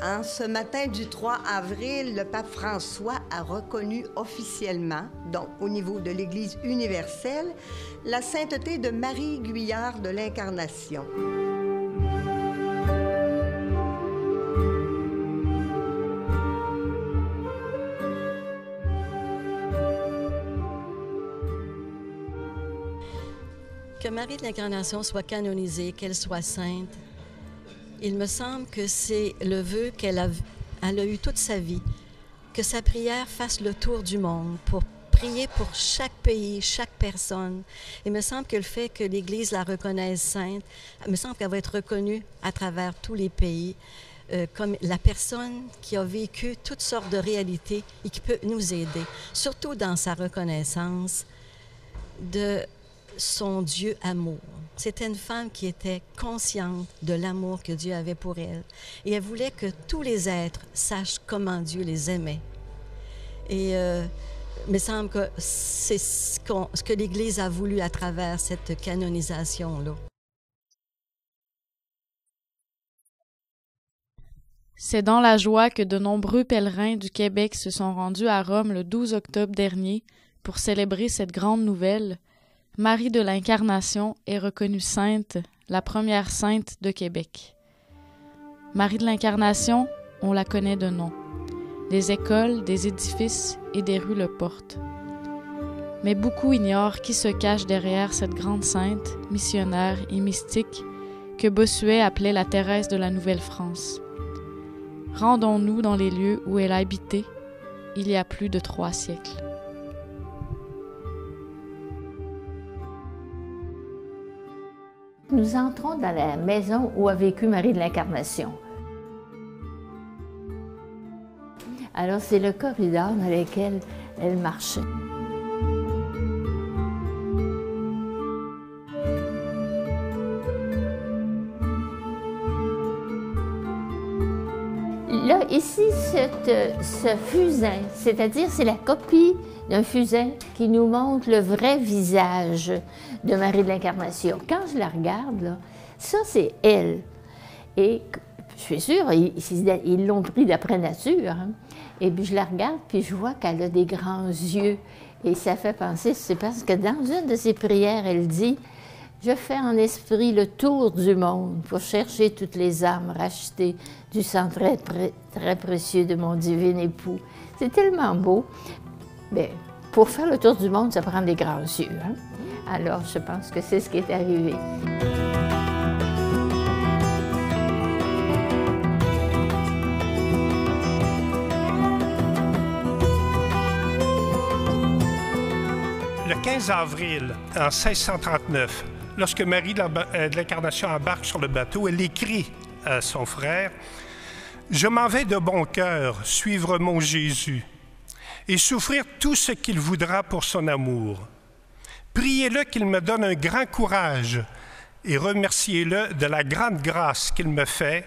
En ce matin du 3 avril, le pape François a reconnu officiellement, donc au niveau de l'Église universelle, la sainteté de Marie Guyart de l'Incarnation. Que Marie de l'Incarnation soit canonisée, qu'elle soit sainte, il me semble que c'est le vœu qu'elle a eu toute sa vie, que sa prière fasse le tour du monde pour prier pour chaque pays, chaque personne. Il me semble que le fait que l'Église la reconnaisse sainte, il me semble qu'elle va être reconnue à travers tous les pays comme la personne qui a vécu toutes sortes de réalités et qui peut nous aider, surtout dans sa reconnaissance de son Dieu amour. C'était une femme qui était consciente de l'amour que Dieu avait pour elle. Et elle voulait que tous les êtres sachent comment Dieu les aimait. Et il me semble que c'est ce que l'Église a voulu à travers cette canonisation-là. C'est dans la joie que de nombreux pèlerins du Québec se sont rendus à Rome le 12 octobre dernier pour célébrer cette grande nouvelle. Marie de l'Incarnation est reconnue sainte, la première sainte de Québec. Marie de l'Incarnation, on la connaît de nom. Des écoles, des édifices et des rues le portent. Mais beaucoup ignorent qui se cache derrière cette grande sainte, missionnaire et mystique que Bossuet appelait la Thérèse de la Nouvelle-France. Rendons-nous dans les lieux où elle a habité il y a plus de 3 siècles. Nous entrons dans la maison où a vécu Marie de l'Incarnation. Alors, c'est le corridor dans lequel elle marchait. Là, ici, ce fusain, c'est-à-dire c'est la copie d'un fusain qui nous montre le vrai visage de Marie de l'Incarnation. Quand je la regarde, là, ça, c'est elle. Et je suis sûre, ils l'ont pris d'après nature. Hein. Et puis je la regarde, puis je vois qu'elle a des grands yeux. Et ça fait penser, c'est parce que dans une de ses prières, elle dit « Je fais en esprit le tour du monde pour chercher toutes les âmes rachetées du sang très, très précieux de mon divin époux. » C'est tellement beau. Bien, pour faire le tour du monde, ça prend des grands yeux. Hein? Alors, je pense que c'est ce qui est arrivé. Le 15 avril, en 1639, lorsque Marie de l'Incarnation embarque sur le bateau, elle écrit à son frère « Je m'en vais de bon cœur suivre mon Jésus et souffrir tout ce qu'il voudra pour son amour. Priez-le qu'il me donne un grand courage et remerciez-le de la grande grâce qu'il me fait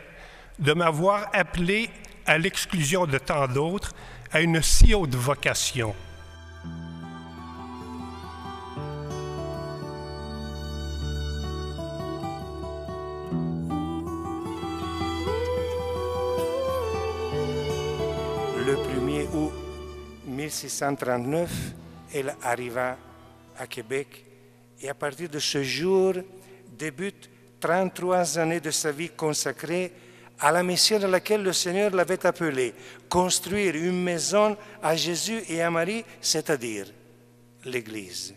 de m'avoir appelé, à l'exclusion de tant d'autres, à une si haute vocation. » Le 1er août 1639, elle arriva à Québec et à partir de ce jour débutent 33 années de sa vie consacrée à la mission à laquelle le Seigneur l'avait appelée, construire une maison à Jésus et à Marie, c'est-à-dire l'Église.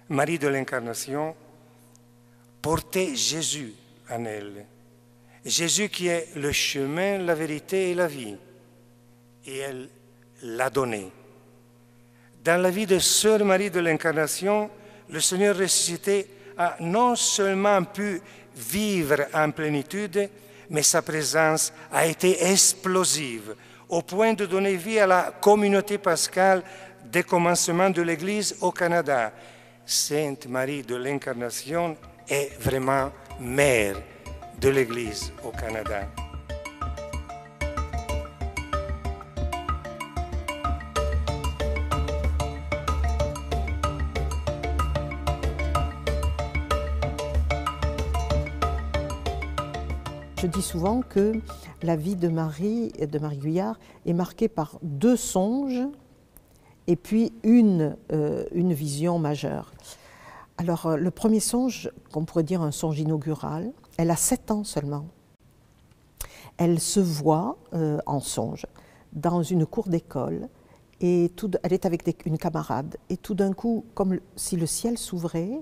Marie de l'Incarnation portait Jésus en elle, Jésus qui est le chemin, la vérité et la vie, et elle l'a donné. Dans la vie de Sœur Marie de l'Incarnation, le Seigneur ressuscité a non seulement pu vivre en plénitude, mais sa présence a été explosive, au point de donner vie à la communauté pascale des commencements de l'Église au Canada. Sainte Marie de l'Incarnation est vraiment mère de l'Église au Canada. Je dis souvent que la vie de Marie Guyard est marquée par 2 songes et puis une vision majeure. Alors, le premier songe, qu'on pourrait dire un songe inaugural, elle a 7 ans seulement. Elle se voit en songe dans une cour d'école et elle est avec une camarade. Et tout d'un coup, comme si le ciel s'ouvrait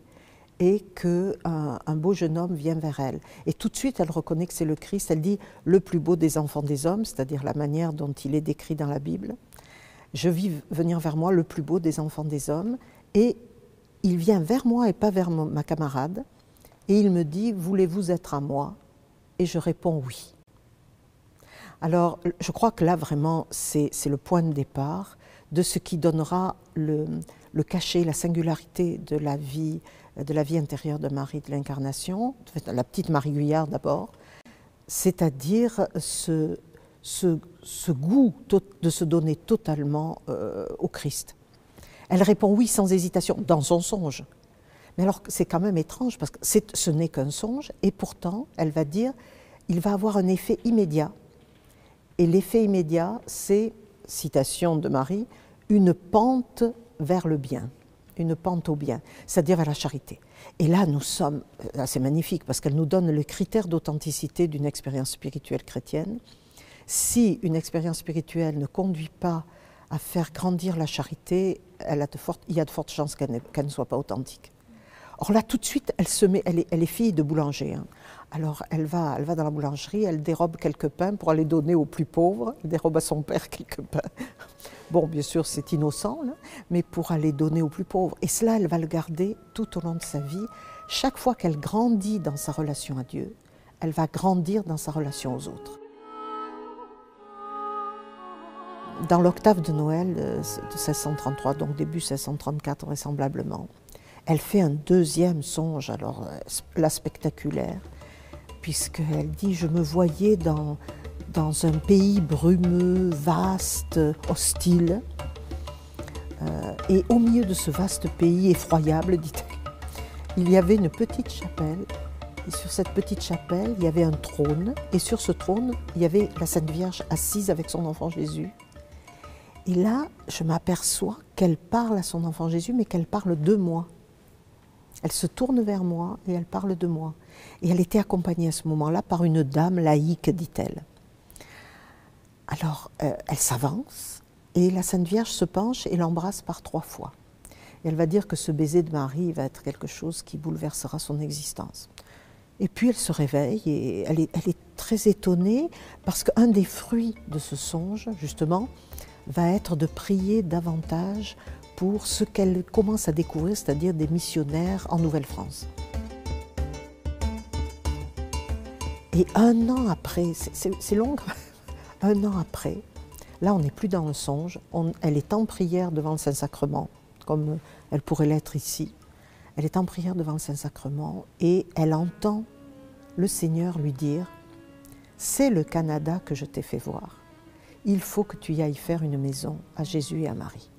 et qu'un beau jeune homme vient vers elle. Et tout de suite, elle reconnaît que c'est le Christ. Elle dit « le plus beau des enfants des hommes », c'est-à-dire la manière dont il est décrit dans la Bible. « Je vis venir vers moi le plus beau des enfants des hommes ». Et il vient vers moi et pas vers ma camarade. Et il me dit « voulez-vous être à moi ?» Et je réponds « oui ». Alors, je crois que là, vraiment, c'est le point de départ de ce qui donnera le cachet, la singularité de la vie intérieure de Marie de l'Incarnation, la petite Marie Guyard d'abord, c'est-à-dire ce goût de se donner totalement au Christ. Elle répond oui sans hésitation, dans son songe. Mais alors, c'est quand même étrange, parce que ce n'est qu'un songe, et pourtant, elle va dire, il va avoir un effet immédiat. Et l'effet immédiat, c'est, citation de Marie, une pente vers le bien, une pente au bien, c'est-à-dire vers la charité. Et là, c'est magnifique, parce qu'elle nous donne le critère d'authenticité d'une expérience spirituelle chrétienne. Si une expérience spirituelle ne conduit pas à faire grandir la charité, il y a de fortes chances qu'elle ne soit pas authentique. Or là, tout de suite, elle est fille de boulanger. Hein. Alors, elle va dans la boulangerie, elle dérobe quelques pains pour aller donner aux plus pauvres. Elle dérobe à son père quelques pains. Bon, bien sûr, c'est innocent, là, mais pour aller donner aux plus pauvres. Et cela, elle va le garder tout au long de sa vie. Chaque fois qu'elle grandit dans sa relation à Dieu, elle va grandir dans sa relation aux autres. Dans l'octave de Noël de 1633, donc début 1634 vraisemblablement, elle fait un 2e songe, alors là spectaculaire, puisqu'elle dit « Je me voyais dans un pays brumeux, vaste, hostile, et au milieu de ce vaste pays effroyable, dit-elle, il y avait une petite chapelle, et sur cette petite chapelle, il y avait un trône, et sur ce trône, il y avait la Sainte Vierge assise avec son enfant Jésus. Et là, je m'aperçois qu'elle parle à son enfant Jésus, mais qu'elle parle de moi. Elle se tourne vers moi et elle parle de moi. Et elle était accompagnée à ce moment-là par une dame laïque, dit-elle. Alors, elle s'avance et la Sainte Vierge se penche et l'embrasse par 3 fois. Et elle va dire que ce baiser de Marie va être quelque chose qui bouleversera son existence. Et puis elle se réveille et elle est très étonnée parce qu'un des fruits de ce songe, justement, va être de prier davantage pour ce qu'elle commence à découvrir, c'est-à-dire des missionnaires en Nouvelle-France. Et 1 an après, c'est long, 1 an après, là on n'est plus dans le songe, elle est en prière devant le Saint-Sacrement, comme elle pourrait l'être ici. Elle est en prière devant le Saint-Sacrement et elle entend le Seigneur lui dire « C'est le Canada que je t'ai fait voir. Il faut que tu y ailles faire une maison à Jésus et à Marie. »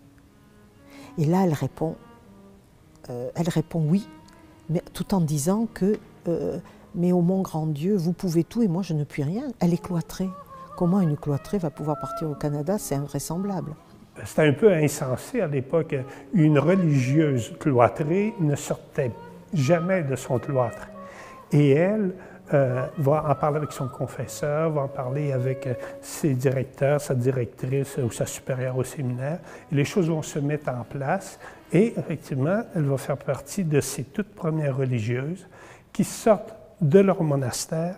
Et là, elle répond oui, mais tout en disant que « Mais ô mon grand Dieu, vous pouvez tout et moi je ne puis rien. » Elle est cloîtrée. Comment une cloîtrée va pouvoir partir au Canada? C'est invraisemblable. C'était un peu insensé à l'époque. Une religieuse cloîtrée ne sortait jamais de son cloître. Et elle va en parler avec son confesseur, va en parler avec ses directeurs, sa directrice ou sa supérieure au séminaire. Et les choses vont se mettre en place. Et effectivement, elle va faire partie de ces toutes premières religieuses qui sortent de leur monastère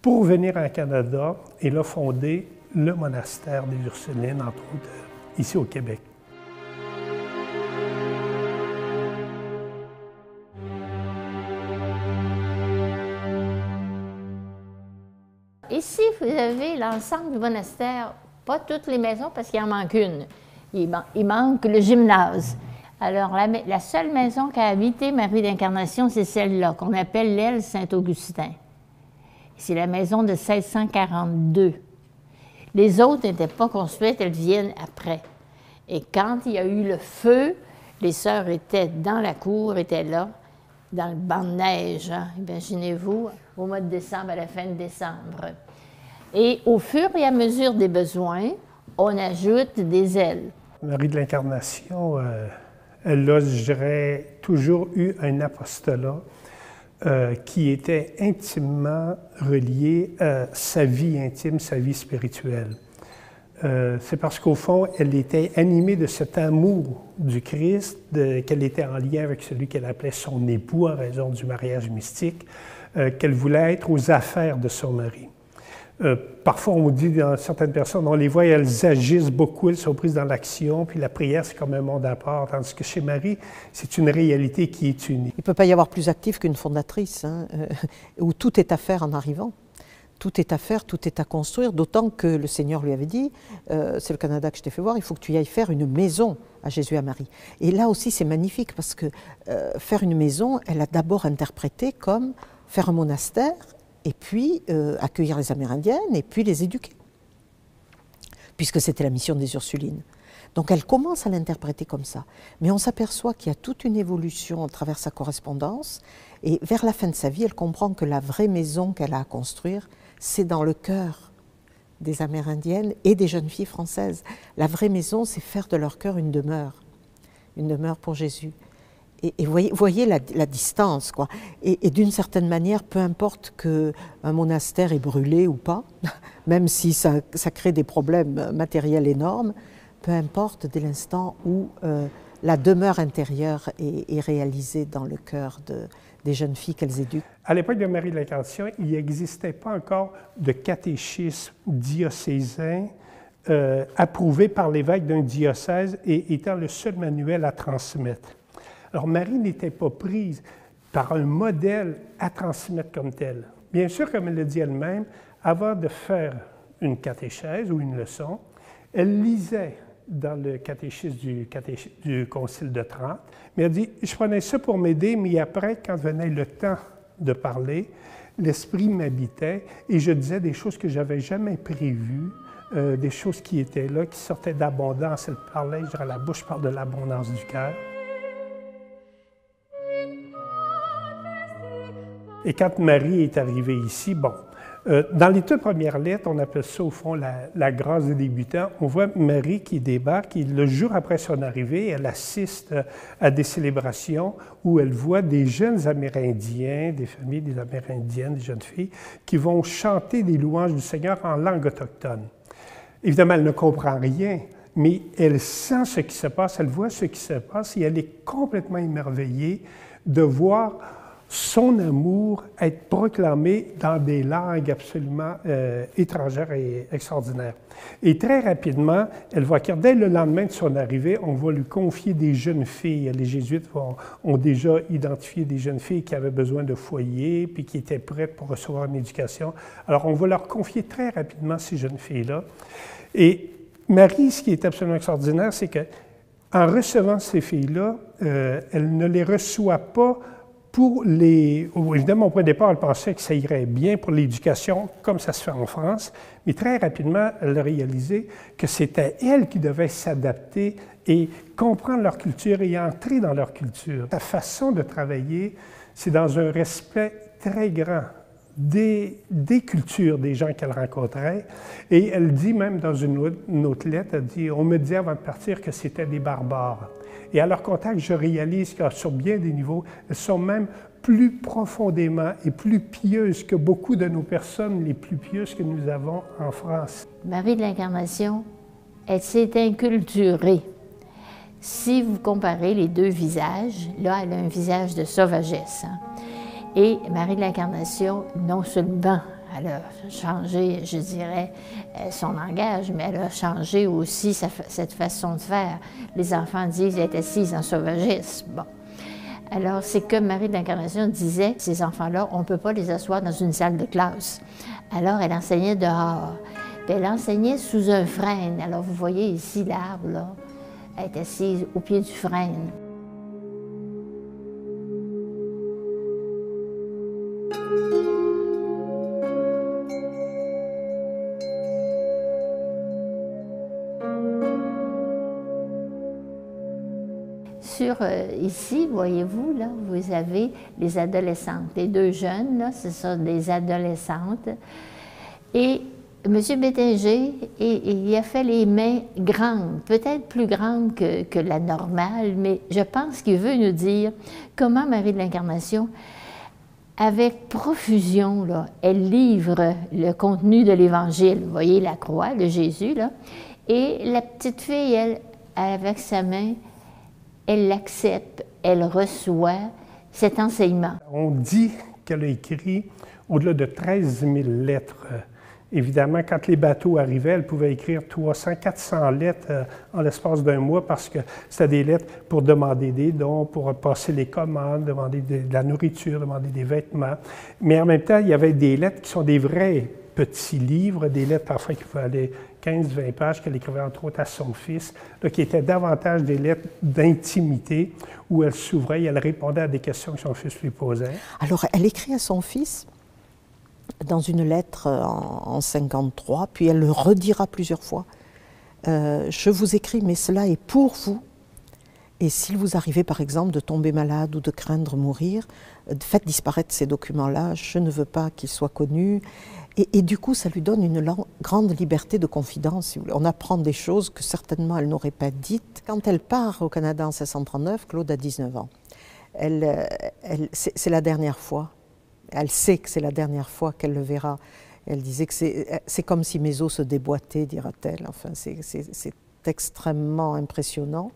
pour venir en Canada et là fonder le monastère des Ursulines, entre autres, ici au Québec. Ici, vous avez l'ensemble du monastère, pas toutes les maisons parce qu'il en manque une. Il manque le gymnase. Alors, la seule maison qu'a habité Marie d'Incarnation, c'est celle-là, qu'on appelle l'aile Saint-Augustin. C'est la maison de 1642. Les autres n'étaient pas construites, elles viennent après. Et quand il y a eu le feu, les sœurs étaient dans la cour, étaient là, dans le banc de neige, hein, imaginez-vous, au mois de décembre, à la fin de décembre. Et au fur et à mesure des besoins, on ajoute des ailes. Marie de l'Incarnation, elle a, je dirais, toujours eu un apostolat qui était intimement relié à sa vie intime, sa vie spirituelle. C'est parce qu'au fond, elle était animée de cet amour du Christ, qu'elle était en lien avec celui qu'elle appelait son époux en raison du mariage mystique, qu'elle voulait être aux affaires de son mari. Parfois, on dit dans certaines personnes, on les voit, elles agissent beaucoup, elles sont prises dans l'action, puis la prière, c'est comme un monde à part, tandis que chez Marie, c'est une réalité qui est unie. Il ne peut pas y avoir plus actif qu'une fondatrice, où tout est à faire en arrivant. Tout est à faire, tout est à construire, d'autant que le Seigneur lui avait dit, c'est le Canada que je t'ai fait voir, il faut que tu y ailles faire une maison à Jésus et à Marie. Et là aussi, c'est magnifique, parce que faire une maison, elle a d'abord interprété comme faire un monastère, et puis accueillir les Amérindiennes, et puis les éduquer, puisque c'était la mission des Ursulines. Donc elle commence à l'interpréter comme ça. Mais on s'aperçoit qu'il y a toute une évolution à travers sa correspondance, et vers la fin de sa vie, elle comprend que la vraie maison qu'elle a à construire, c'est dans le cœur des Amérindiennes et des jeunes filles françaises. La vraie maison, c'est faire de leur cœur une demeure pour Jésus. Et voyez la distance, quoi. Et d'une certaine manière, peu importe qu'un monastère est brûlé ou pas, même si ça crée des problèmes matériels énormes, peu importe dès l'instant où la demeure intérieure est réalisée dans le cœur des jeunes filles qu'elles éduquent. À l'époque de Marie de l'Incarnation, il n'existait pas encore de catéchisme diocésain approuvé par l'évêque d'un diocèse et étant le seul manuel à transmettre. Alors Marie n'était pas prise par un modèle à transmettre comme tel. Bien sûr, comme elle le dit elle-même, avant de faire une catéchèse ou une leçon, elle lisait dans le catéchisme du Concile de Trente, mais elle dit, je prenais ça pour m'aider, mais après, quand venait le temps de parler, l'Esprit m'habitait et je disais des choses que je n'avais jamais prévues, des choses qui étaient là, qui sortaient d'abondance. Elle parlait, je dirais, la bouche parle de l'abondance du cœur. Et quand Marie est arrivée ici, bon, dans les toutes premières lettres, on appelle ça au fond la grâce des débutants. On voit Marie qui débarque et le jour après son arrivée, elle assiste à des célébrations où elle voit des jeunes Amérindiens, des familles des Amérindiennes, des jeunes filles, qui vont chanter des louanges du Seigneur en langue autochtone. Évidemment, elle ne comprend rien, mais elle sent ce qui se passe, elle voit ce qui se passe et elle est complètement émerveillée de voir son amour être proclamé dans des langues absolument étrangères et extraordinaires. Et très rapidement, elle va acquérir, dès le lendemain de son arrivée, on va lui confier des jeunes filles. Les Jésuites ont déjà identifié des jeunes filles qui avaient besoin de foyer, puis qui étaient prêtes pour recevoir une éducation. Alors, on va leur confier très rapidement ces jeunes filles-là. Et Marie, ce qui est absolument extraordinaire, c'est qu'en recevant ces filles-là, elle ne les reçoit pas pour évidemment, au point de départ, elle pensait que ça irait bien pour l'éducation, comme ça se fait en France, mais très rapidement, elle a réalisé que c'était elle qui devait s'adapter et comprendre leur culture et entrer dans leur culture. Sa façon de travailler, c'est dans un respect très grand des cultures des gens qu'elle rencontrait. Et elle dit même dans une autre lettre, elle dit « On me disait avant de partir que c'était des barbares. » Et à leur contact, je réalise que sur bien des niveaux, elles sont même plus profondément et plus pieuses que beaucoup de nos personnes les plus pieuses que nous avons en France. Marie de l'Incarnation, elle s'est inculturée. Si vous comparez les deux visages, là, elle a un visage de sauvagesse. Et Marie de l'Incarnation, non seulement elle a changé, je dirais, son langage, mais elle a changé aussi cette façon de faire. Les enfants disent qu'elle est assise en sauvagesse. Bon. Alors, c'est que Marie de l'Incarnation disait, ces enfants-là, on ne peut pas les asseoir dans une salle de classe. Alors, elle enseignait dehors. Puis elle enseignait sous un frêne. Alors, vous voyez ici l'arbre, là. Elle est assise au pied du frêne. ici, voyez-vous, là, vous avez les adolescentes. Les deux jeunes, là, ce sont des adolescentes. Et M. Bétinger, il a fait les mains grandes, peut-être plus grandes que la normale, mais je pense qu'il veut nous dire comment Marie de l'Incarnation, avec profusion, là, elle livre le contenu de l'Évangile. Vous voyez la croix de Jésus, là. Et la petite fille, elle, avec sa main, elle l'accepte, elle reçoit cet enseignement. On dit qu'elle a écrit au-delà de 13 000 lettres. Évidemment, quand les bateaux arrivaient, elle pouvait écrire 300, 400 lettres en l'espace d'un mois parce que c'était des lettres pour demander des dons, pour passer les commandes, demander de la nourriture, demander des vêtements. Mais en même temps, il y avait des lettres qui sont des vrais petits livres, des lettres parfois qui pouvaient aller 15-20 pages, qu'elle écrivait entre autres à son fils, là, qui étaient davantage des lettres d'intimité où elle s'ouvrait et elle répondait à des questions que son fils lui posait. Alors, elle écrit à son fils dans une lettre en 53, puis elle le redira plusieurs fois. Je vous écris, mais cela est pour vous. Et s'il vous arrivait, par exemple, de tomber malade ou de craindre mourir, faites disparaître ces documents-là. Je ne veux pas qu'ils soient connus. Et du coup, ça lui donne une grande liberté de confidence. On apprend des choses que certainement elle n'aurait pas dites. Quand elle part au Canada en 1639, Claude a 19 ans. C'est la dernière fois. Elle sait que c'est la dernière fois qu'elle le verra. Elle disait que c'est comme si mes os se déboîtaient, dira-t-elle. Enfin, c'est extrêmement impressionnant.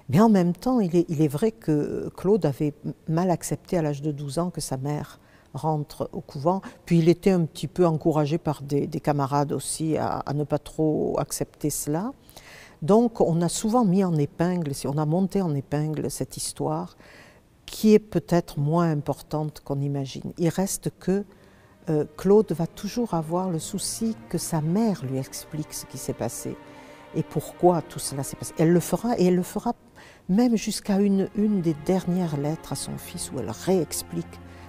Mais en même temps, il est vrai que Claude avait mal accepté à l'âge de 12 ans que sa mère rentre au couvent. Puis il était un petit peu encouragé par des camarades aussi à ne pas trop accepter cela. Donc on a souvent mis en épingle, on a monté en épingle cette histoire qui est peut-être moins importante qu'on imagine. Il reste que Claude va toujours avoir le souci que sa mère lui explique ce qui s'est passé et pourquoi tout cela s'est passé. Elle le fera, et elle le fera même jusqu'à une des dernières lettres à son fils où elle réexplique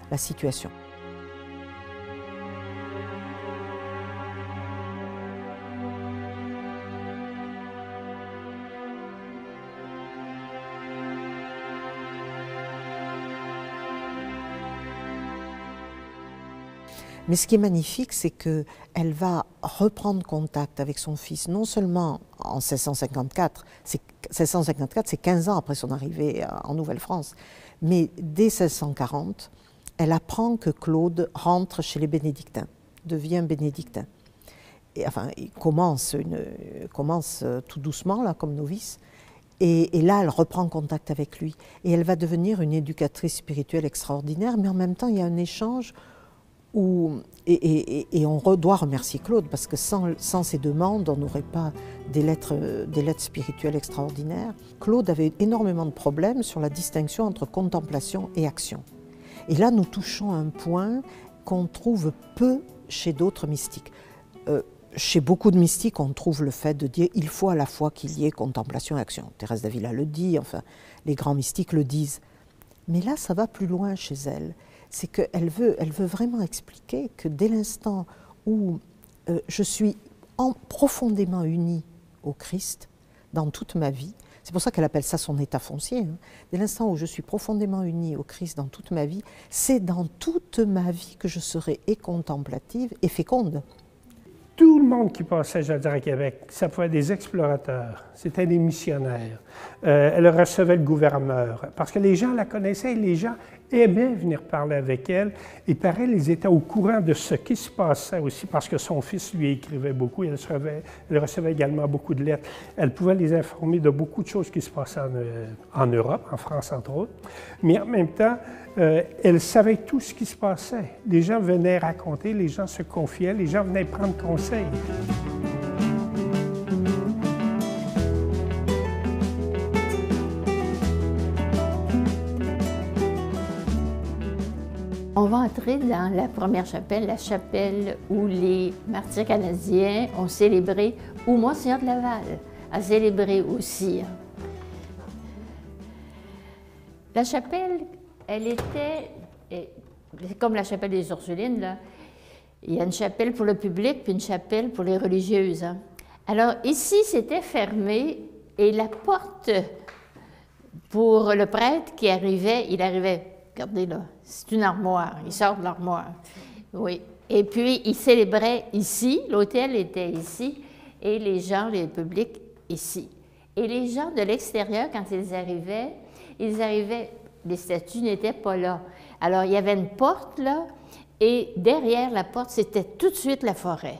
la situation. Mais ce qui est magnifique, c'est qu'elle va reprendre contact avec son fils, non seulement en 1654, 1654 c'est 15 ans après son arrivée en Nouvelle-France, mais dès 1640, elle apprend que Claude rentre chez les bénédictins, devient bénédictin. Et, enfin, il commence tout doucement, là, comme novice, et là, elle reprend contact avec lui. Et elle va devenir une éducatrice spirituelle extraordinaire, mais en même temps, il y a un échange et on doit remercier Claude, parce que sans ces demandes, on n'aurait pas des lettres spirituelles extraordinaires. Claude avait énormément de problèmes sur la distinction entre contemplation et action. Et là, nous touchons un point qu'on trouve peu chez d'autres mystiques. Chez beaucoup de mystiques, on trouve le fait de dire il faut à la fois qu'il y ait contemplation et action. Thérèse d'Avila le dit, enfin, les grands mystiques le disent. Mais là, ça va plus loin chez elle. C'est qu'elle veut vraiment expliquer que dès l'instant où je suis profondément unie au Christ dans toute ma vie, c'est pour ça qu'elle appelle ça son état foncier, hein. Dès l'instant où je suis profondément unie au Christ dans toute ma vie, c'est dans toute ma vie que je serai et contemplative et féconde. Tout le monde qui passait, je veux dire, à Québec, ça pouvait être des explorateurs, c'était des missionnaires. Elle recevait le gouverneur, parce que les gens la connaissaient et les gens aimaient venir parler avec elle. Et pareil, ils étaient au courant de ce qui se passait aussi, parce que son fils lui écrivait beaucoup, elle recevait également beaucoup de lettres. Elle pouvait les informer de beaucoup de choses qui se passaient en Europe, en France entre autres. Mais en même temps, elle savait tout ce qui se passait. Les gens venaient raconter, les gens se confiaient, les gens venaient prendre conseil. On va entrer dans la première chapelle, la chapelle où les martyrs canadiens ont célébré, où Monseigneur de Laval a célébré aussi. La chapelle, elle était, comme la chapelle des Ursulines, là. Il y a une chapelle pour le public puis une chapelle pour les religieuses. Hein. Alors ici, c'était fermé et la porte Pour le prêtre qui arrivait, il arrivait, regardez là, c'est une armoire, il sort de l'armoire. Oui. Et puis, il célébrait ici, l'autel était ici, et les gens, les publics, ici. Et les gens de l'extérieur, quand ils arrivaient, les statues n'étaient pas là. Alors, il y avait une porte là, et derrière la porte, c'était tout de suite la forêt.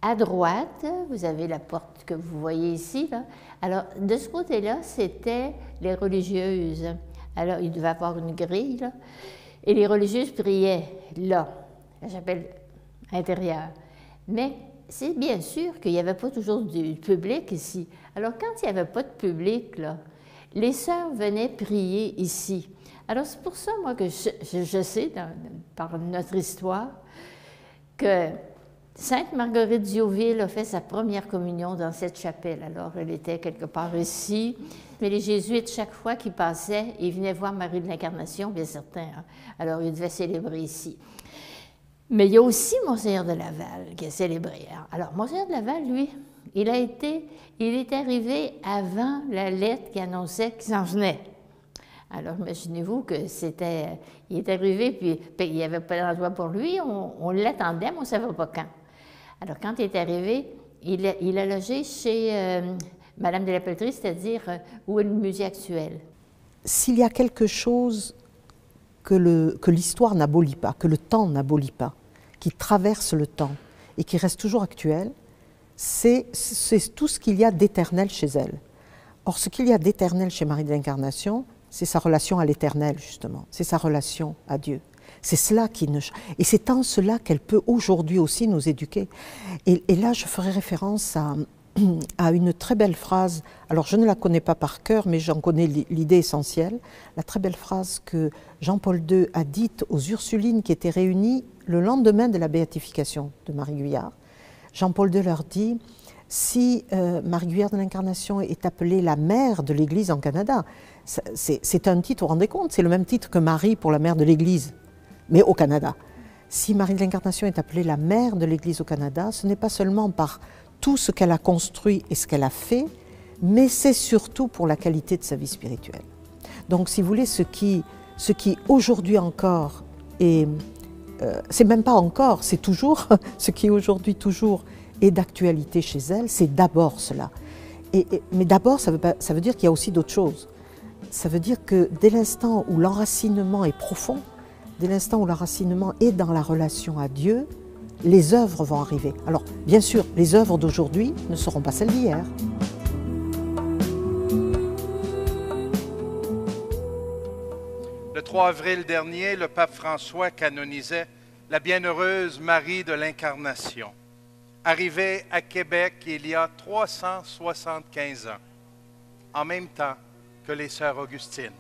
À droite, vous avez la porte que vous voyez ici, là. Alors, de ce côté-là, c'était les religieuses. Alors, il devait y avoir une grille, là, et les religieuses priaient là, la chapelle intérieure. Mais c'est bien sûr qu'il n'y avait pas toujours du public ici. Alors, quand il n'y avait pas de public, là, les sœurs venaient prier ici. Alors, c'est pour ça, moi, que je sais, par notre histoire, que Sainte Marguerite Diouville a fait sa première communion dans cette chapelle. Alors, elle était quelque part ici. Mais les jésuites, chaque fois qu'ils passaient, ils venaient voir Marie de l'Incarnation, bien certains. Hein? Alors, ils devaient célébrer ici. Mais il y a aussi Monseigneur de Laval qui a célébré. Alors, Monseigneur de Laval, lui, il est arrivé avant la lettre qui annonçait qu'il s'en venait. Alors, imaginez-vous que il est arrivé, puis il n'y avait pas d'endroit pour lui, on l'attendait, mais on ne savait pas quand. Alors, quand il est arrivé, il a logé chez Madame de la Pelletrie, c'est-à-dire où est le musée actuel. S'il y a quelque chose que l'histoire n'abolit pas, que le temps n'abolit pas, qui traverse le temps et qui reste toujours actuel, c'est tout ce qu'il y a d'éternel chez elle. Or, ce qu'il y a d'éternel chez Marie de l'Incarnation, c'est sa relation à l'éternel, justement. C'est sa relation à Dieu. C'est cela qui ne... Et c'est en cela qu'elle peut aujourd'hui aussi nous éduquer. Et là, je ferai référence à une très belle phrase. Alors, je ne la connais pas par cœur, mais j'en connais l'idée essentielle. La très belle phrase que Jean-Paul II a dite aux Ursulines qui étaient réunies le lendemain de la béatification de Marie Guyard. Jean-Paul II leur dit... Si Marie Guyard de l'Incarnation est appelée la mère de l'Église en Canada, c'est un titre, vous vous rendez compte, c'est le même titre que Marie pour la mère de l'Église, mais au Canada. Si Marie de l'Incarnation est appelée la mère de l'Église au Canada, ce n'est pas seulement par tout ce qu'elle a construit et ce qu'elle a fait, mais c'est surtout pour la qualité de sa vie spirituelle. Donc, si vous voulez, ce qui aujourd'hui encore est... c'est même pas encore, c'est toujours, ce qui aujourd'hui toujours et d'actualité chez elle, c'est d'abord cela. Mais d'abord, ça veut dire qu'il y a aussi d'autres choses. Ça veut dire que dès l'instant où l'enracinement est profond, dès l'instant où l'enracinement est dans la relation à Dieu, les œuvres vont arriver. Alors, bien sûr, les œuvres d'aujourd'hui ne seront pas celles d'hier. Le 3 avril dernier, le pape François canonisait la bienheureuse Marie de l'Incarnation, arrivée à Québec il y a 375 ans, en même temps que les sœurs Augustines.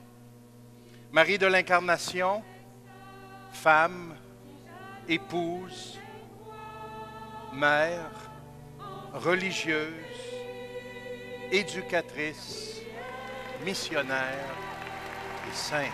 Marie de l'Incarnation, femme, épouse, mère, religieuse, éducatrice, missionnaire et sainte.